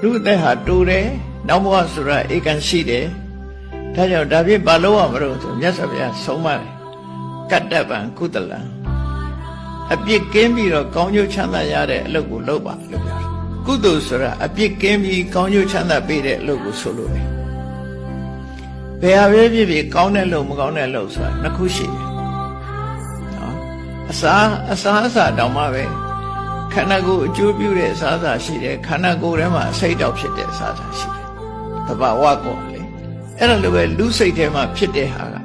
လူအသက်ဟာတိုးတယ်နောက်ဘဝဆိုတာဧကန်ရှိတယ်ဒါကြောင့်ဒါဖြင့်ဘာလို့ရမလို့ဆိုမြတ်စွာဘုရားဆုံးမတယ်ကတ္တဗံကုသလံအပြစ်ကင်းပြီးတော့ကောင်းကျိုးချမ်းသာရတဲ့အလုပ်ကိုလုပ်ပါလို့ပြောတယ်ကုသိုလ်ဆိုတာအပြစ်ကင်းပြီးကောင်းကျိုးချမ်းသာပေးတဲ့အလုပ်ကိုဆိုလို့တယ်ဘယ်ဟာပဲဖြစ်ဖြစ်ကောင်းတဲ့လုပ်မကောင်းတဲ့လုပ်ဆိုတာနှစ်ခုရှိတယ်နော်အစာတောင်မှပဲခန္ဓာကိုယ်အကျိုးပြုတဲ့အစားအစာရှိတယ်ခန္ဓာကိုယ်ထဲမှာအစိတ်တောက်ဖြစ်တဲ့အစားအစာရှိတယ်သဘာဝကောလေအဲ့ဒါလိုပဲလူစိတ်ထဲမှာဖြစ်တဲ့ဟာက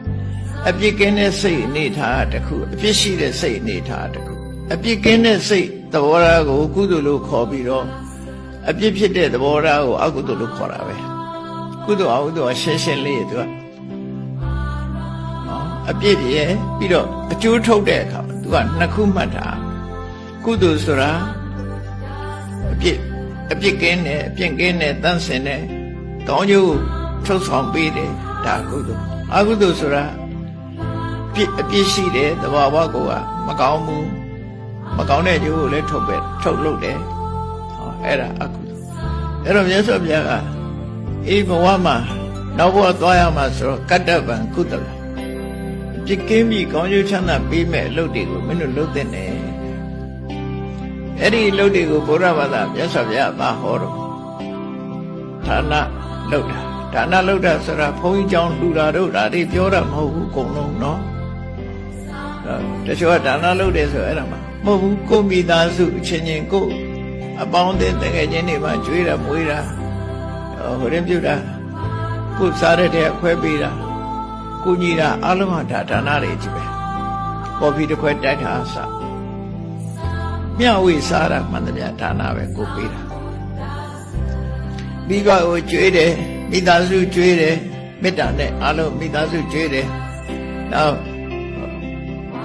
အပြစ်ကင်းတဲ့စိတ်အနေထားတစ်ခုအပြစ်ရှိတဲ့စိတ်အနေထားတစ်ခုအပြစ်ကင်းတဲ့စိတ်သဘောထားကိုကုသိုလ်လို့ခေါ်ပြီးတော့အပြစ်ဖြစ်တဲ့သဘောထားကိုအကုသိုလ်လို့ခေါ်တာပဲကုသိုလ်အကုသိုလ်ရှင်းရှင်းလေးသူကနော်အပြစ်ရဲ့ပြီးတော့အကျိုးထုတ်တဲ့အခါသူကနှစ်ခုမှတ်တာကုသိုလ်ဆိုတာအပြစ်ကင်းတယ်အပြစ်ကင်းတယ်တန့်စင်တယ်ကောင်းကျိုးထုတ်ဆောင်ပေးတယ်ဒါကုသိုလ်အကုသိုလ်ဆိုတာအပြစ်ရှိတယ်သဘာဝကိုကမကောင်းဘူးမကောင်းတဲ့ကျိုးကိုလည်းထုတ်လုပ်တယ်ဟောအဲ့ဒါအကုသိုလ်အဲ့တော့မြတ်စွာဘုရားကအေးဘဝမှာနောက်ဘဝသွားရမှာဆိုတော့ကတ္တဗံကုသလပြစ်ကင်းပြီးကောင်းကျိုးချမ်းသာပေးမဲ့အလုပ်တွေကိုမင်းတို့လုပ်တဲ့နဲ့အဲ့ဒီအလုပ်တွေကိုဘုရားဘာသာမြတ်စွာဘုရားသာဟောတော့ဌာနလုပ်တာဒါနလုပ်တာဆိုတာဘုန်းကြီးကျောင်းလှူတာတို့ဒါတွေပြောတာမဟုတ်ဘူးအကုန်လုံးနော်တချို့ကဒါနလုပ်တယ်ဆိုအဲ့ဒါမှမဟုတ်ဘူးကိုမိသားစုအချင်းချင်းကိုအပေါင်းအသင်းတကယ်ချင်းတွေမှာကျွေးတာမွေးတာဟိုရင်ပြုတာကိုစားတဲ့တဲ့ခွဲပေးတာကိုညီတာအလုံးဟာဒါနတွေကြီးပဲကော်ဖီတစ်ခွက်တိုက်တာအစမျှဝေစားတာမှန်တယ်ဗျဒါနပဲကိုပေးတာမိဘကိုကျွေးတယ်မိသားစုကျွေးတယ်မေတ္တာနဲ့အလုံးမိသားစုကျွေးတယ်နောက်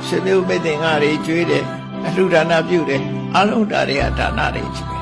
ရှင်မျိုးမေတ္တင်္ဂါတွေကျွေးတယ်အလှူဒါနပြုတယ်အလုံးဒါတွေကဒါနတွေကြီးပဲ